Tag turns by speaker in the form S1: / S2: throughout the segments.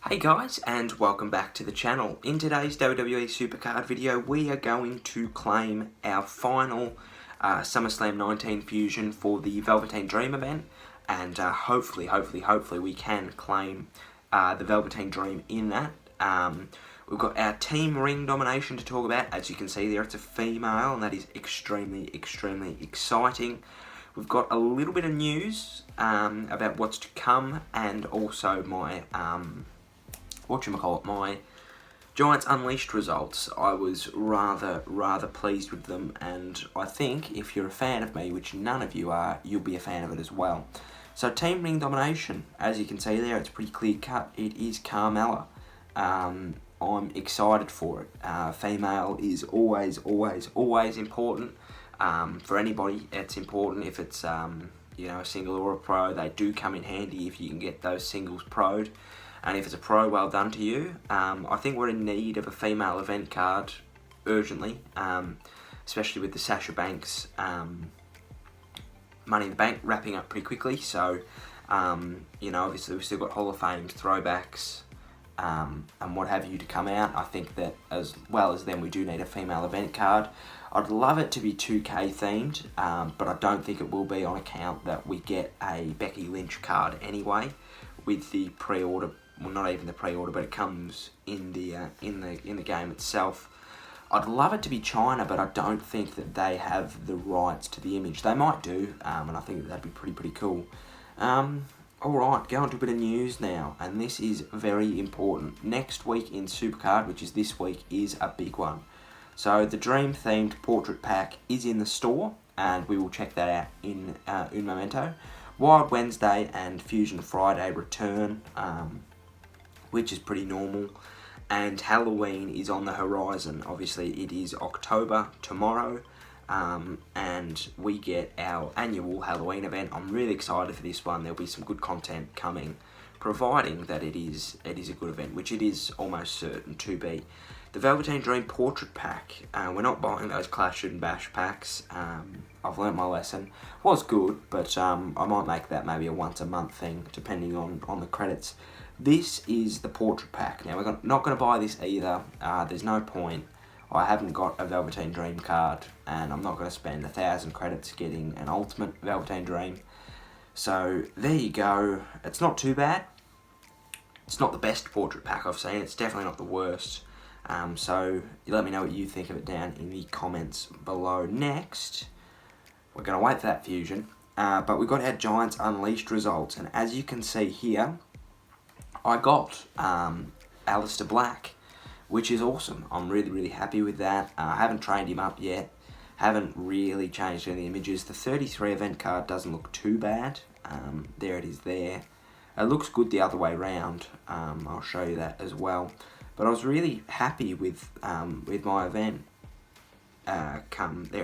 S1: Hey guys, and welcome back to the channel. In today's WWE SuperCard video, we are going to claim our final SummerSlam 19 fusion for the Velveteen Dream event, and hopefully we can claim the Velveteen Dream in that. We've got our team ring domination to talk about. As you can see there, it's a female, and that is extremely exciting. We've got a little bit of news about what's to come, and also my my Giants Unleashed results. I was rather pleased with them, and I think if you're a fan of me, which none of you are, you'll be a fan of it as well. So team ring domination, as you can see there, it's pretty clear cut. It is Carmella. I'm excited for it. Female is always important. For anybody, it's important if it's a single or a pro. They do come in handy if you can get those singles pro'd. And if it's a pro, well done to you. I think we're in need of a female event card urgently, especially with the Sasha Banks Money in the Bank wrapping up pretty quickly. So, obviously we've still got Hall of Fames, throwbacks, and what have you to come out. I think that as well as them, we do need a female event card. I'd love it to be 2K themed, but I don't think it will be on account that we get a Becky Lynch card anyway with the pre-order. Well, not even the pre-order, but it comes in the game itself. I'd love it to be China, but I don't think that they have the rights to the image. They might do, and I think that'd be pretty cool. Alright, go on to a bit of news now, and this is very important. Next week in SuperCard, which is this week, is a big one. So the Dream-themed portrait pack is in the store, and we will check that out in un momento. Wild Wednesday and Fusion Friday return, which is pretty normal, and Halloween is on the horizon. Obviously it is October tomorrow, and we get our annual Halloween event. I'm really excited for this one. There'll be some good content coming, providing that it is a good event, which it is almost certain to be. The Velveteen Dream Portrait Pack, we're not buying those Clash and Bash packs. I've learnt my lesson. Was good, but I might make that maybe a once a month thing, depending on the credits. This is the Portrait Pack. Now, we're not going to buy this either. There's no point. I haven't got a Velveteen Dream card, and I'm not going to spend 1,000 credits getting an Ultimate Velveteen Dream. So, there you go. It's not too bad. It's not the best Portrait Pack I've seen. It's definitely not the worst. So, you let me know what you think of it down in the comments below. Next, we're going to wait for that fusion. But we've got our Giants Unleashed results, and as you can see here, I got Aleister Black, which is awesome. I'm really happy with that. I haven't trained him up yet. Haven't really changed any images. The 33 event card doesn't look too bad. There it is there. It looks good the other way around. I'll show you that as well. But I was really happy with my event. There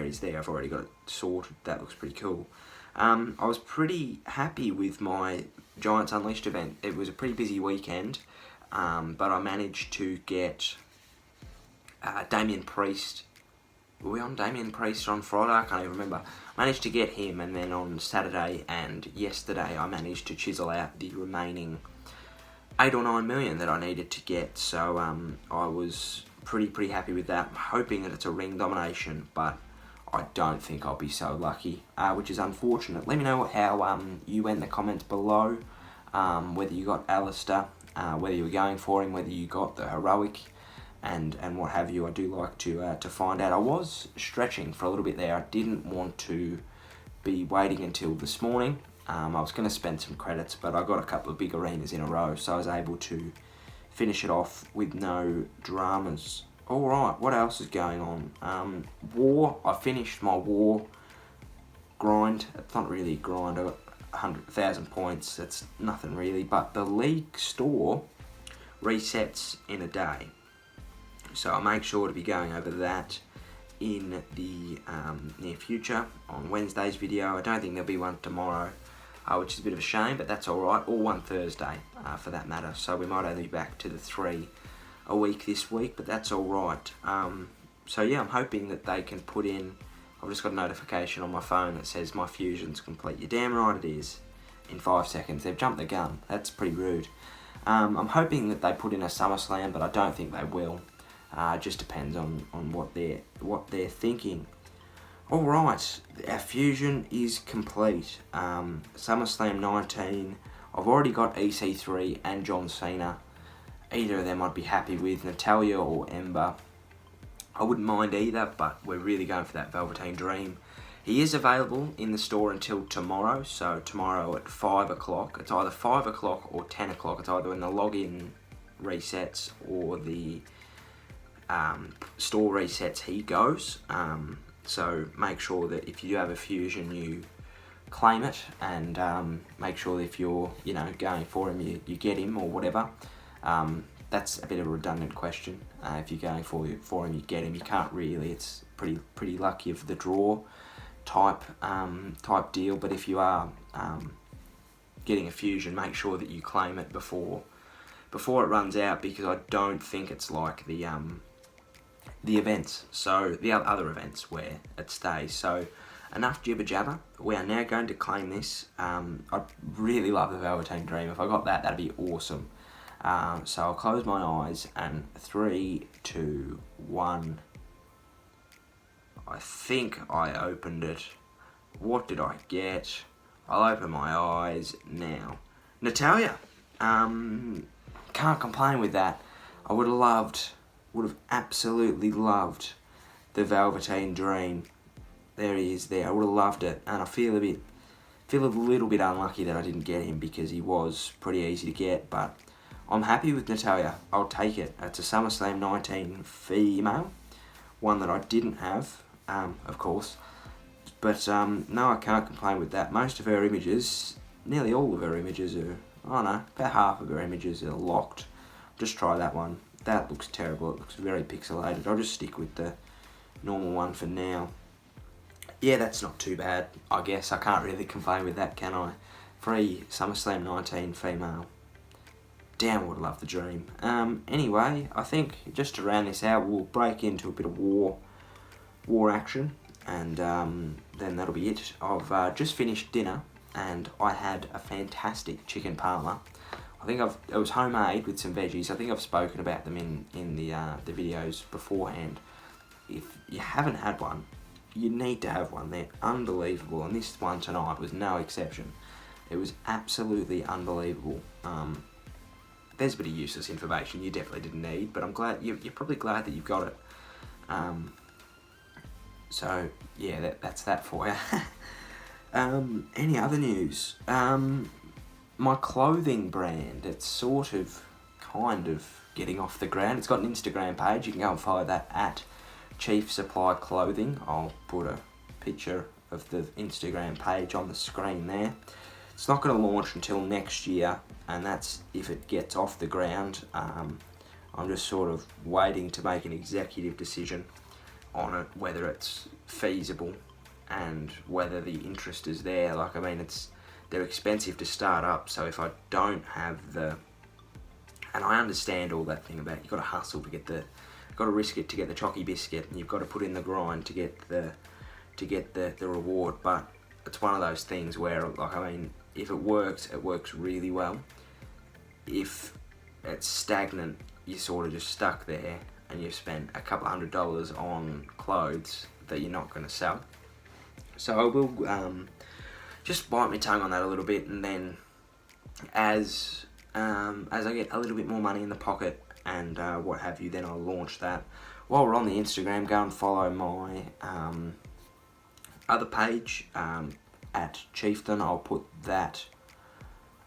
S1: it is there. I've already got it sorted. That looks pretty cool. I was pretty happy with my Giants Unleashed event. It was a pretty busy weekend, but I managed to get Damian Priest. Were we on Damian Priest on Friday? I can't even remember. Managed to get him, and then on Saturday and yesterday I managed to chisel out the remaining 8 or 9 million that I needed to get. So I was pretty happy with that. I'm hoping that it's a ring domination, but I don't think I'll be so lucky, which is unfortunate. Let me know how you went in the comments below, whether you got Aleister, whether you were going for him, whether you got the heroic, and what have you. I do like to find out. I was stretching for a little bit there. I didn't want to be waiting until this morning. I was going to spend some credits, but I got a couple of big arenas in a row, so I was able to finish it off with no dramas. Alright, what else is going on? War, I finished my War grind. It's not really a grind, I got 100,000 points, that's nothing really, but the League store resets in a day. So I'll make sure to be going over that in the near future on Wednesday's video. I don't think there'll be one tomorrow, which is a bit of a shame, but that's alright, or one Thursday for that matter. So we might only be back to the 3 a week this week, but that's alright. So yeah, I'm hoping that they can put in. I've just got a notification on my phone that says my fusion's complete. You're damn right it is. In 5 seconds. They've jumped the gun. That's pretty rude. I'm hoping that they put in a SummerSlam, but I don't think they will. It just depends on what they're thinking. All right, our fusion is complete. SummerSlam 19. I've already got EC3 and John Cena. Either of them I'd be happy with, Natalya or Ember. I wouldn't mind either, but we're really going for that Velveteen Dream. He is available in the store until tomorrow, so tomorrow at 5 o'clock. It's either 5 o'clock or 10 o'clock. It's either when the login resets or the store resets, he goes. So make sure that if you do have a fusion, you claim it, and make sure that if you're going for him, you get him or whatever. That's a bit of a redundant question. If you're going for him, you get him. You can't really. It's pretty lucky of the draw type deal. But if you are getting a fusion, make sure that you claim it before it runs out, because I don't think it's like the events. So the other events where it stays. So enough jibber jabber. We are now going to claim this. I really love the Velveteen Dream. If I got that, that'd be awesome. So I'll close my eyes, and 3, 2, 1. I think I opened it. What did I get? I'll open my eyes now. Natalya. Can't complain with that. I would have absolutely loved the Velveteen Dream. There he is there. I would have loved it, and I feel a little bit unlucky that I didn't get him, because he was pretty easy to get, but I'm happy with Natalya. I'll take it. It's a SummerSlam 19 female, one that I didn't have, of course. But no, I can't complain with that. Most of her images, nearly all of her images are, about half of her images are locked. Just try that one. That looks terrible. It looks very pixelated. I'll just stick with the normal one for now. Yeah, that's not too bad, I guess. I can't really complain with that, can I? Free SummerSlam 19 female. Damn, would love the dream. Anyway, I think just to round this out, we'll break into a bit of war action, and then that'll be it. I've just finished dinner, and I had a fantastic chicken parma. I think it was homemade with some veggies. I think I've spoken about them in the videos beforehand. If you haven't had one, you need to have one. They're unbelievable, and this one tonight was no exception. It was absolutely unbelievable. There's a bit of useless information you definitely didn't need, but I'm glad you're probably glad that you've got it. So yeah, that's that for you. Any other news? My clothing brand, it's sort of, kind of getting off the ground. It's got an Instagram page. You can go and follow that at Chief Supply Clothing. I'll put a picture of the Instagram page on the screen there. It's not going to launch until next year, and that's if it gets off the ground. I'm just sort of waiting to make an executive decision on it, whether it's feasible and whether the interest is there. Like, I mean, they're expensive to start up, so if I don't have and I understand all that thing about you've got to hustle to get got to risk it to get the chocky biscuit, and you've got to put in the grind to get the reward. But it's one of those things where, like, I mean, if it works really well. If it's stagnant, you're sort of just stuck there, and you've spent a couple $100 on clothes that you're not going to sell. So I will just bite my tongue on that a little bit, and then as I get a little bit more money in the pocket and what have you, then I'll launch that. While we're on the Instagram, go and follow my other page at Chieftain. I'll put that.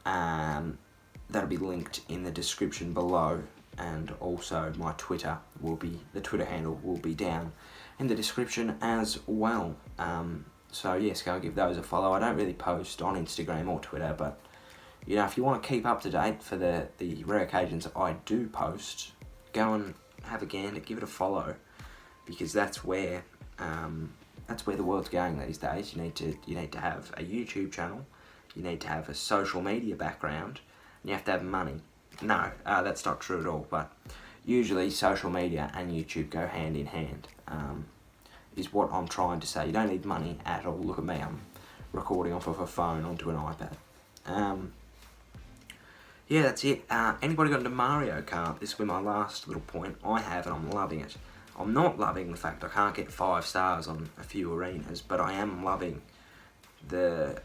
S1: That'll be linked in the description below, and also my Twitter the Twitter handle will be down in the description as well. So yes, go and give those a follow. I don't really post on Instagram or Twitter, but if you want to keep up to date for the rare occasions I do post, go and have a gander, give it a follow, because that's where the world's going these days. You need to have a YouTube channel, you need to have a social media background, and you have to have money. No, that's not true at all, but usually social media and YouTube go hand in hand, is what I'm trying to say. You don't need money at all. Look at me, I'm recording off of a phone onto an iPad. yeah, that's it. Anybody got into Mario Kart? This will be my last little point. I have, and I'm loving it. I'm not loving the fact I can't get 5 stars on a few arenas, but I am loving the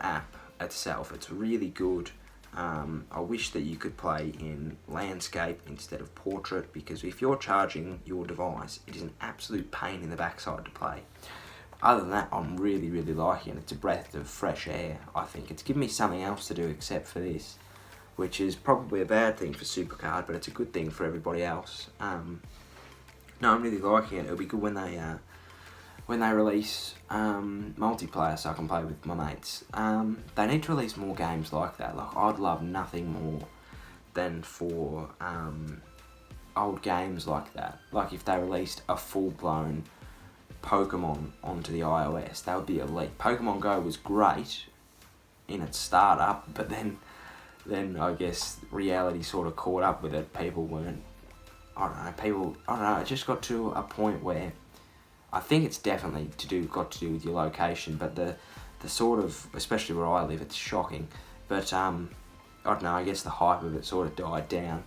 S1: app itself. It's really good. I wish that you could play in landscape instead of portrait, because if you're charging your device, it is an absolute pain in the backside to play. Other than that, I'm really, really liking it. It's a breath of fresh air, I think. It's given me something else to do except for this, which is probably a bad thing for SuperCard, but it's a good thing for everybody else. No, I'm really liking it. It'll be good when they release multiplayer so I can play with my mates. They need to release more games like that. Like, I'd love nothing more than for old games like that. Like, if they released a full-blown Pokemon onto the iOS, that would be elite. Pokemon Go was great in its startup, but then I guess reality sort of caught up with it. People weren't, I don't know, it just got to a point where I think it's definitely got to do with your location, but the sort of, especially where I live, it's shocking. But I don't know, I guess the hype of it sort of died down.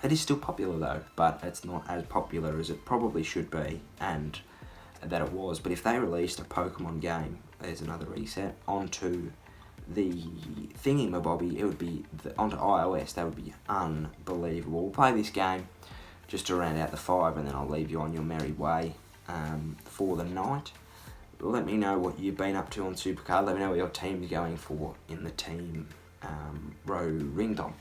S1: It is still popular though, but it's not as popular as it probably should be, and that it was. But if they released a Pokemon game, there's another reset, onto the thingy-mabobby, it would be, onto iOS, that would be unbelievable. We'll play this game just to round out the 5, and then I'll leave you on your merry way for the night. Let me know what you've been up to on SuperCard. Let me know what your team's going for in the team Ringdom.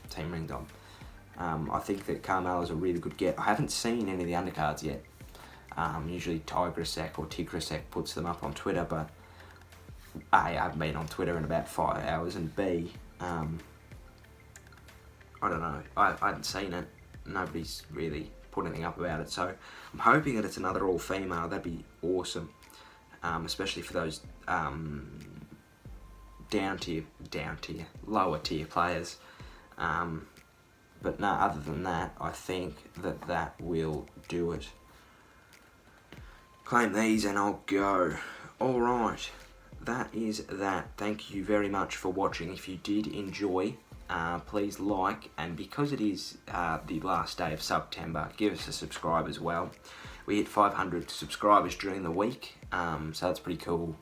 S1: I think that Carmela's a really good get. I haven't seen any of the undercards yet. Usually Tigrasek or Tigrasek puts them up on Twitter, but A, I haven't been on Twitter in about 5 hours, and B, I don't know, I hadn't seen it. Nobody's really put anything up about it, so I'm hoping that it's another all-female. That'd be awesome, especially for those lower tier players. But no, other than that, I think that will do it. Claim these and I'll go. Alright, that is that. Thank you very much for watching. If you did enjoy, please like, and because it is the last day of September, give us a subscribe as well. We hit 500 subscribers during the week, so that's pretty cool.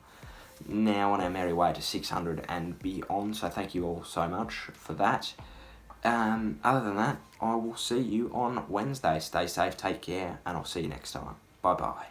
S1: Now on our merry way to 600 and beyond, so thank you all so much for that. Other than that, I will see you on Wednesday. Stay safe, take care, and I'll see you next time. Bye bye.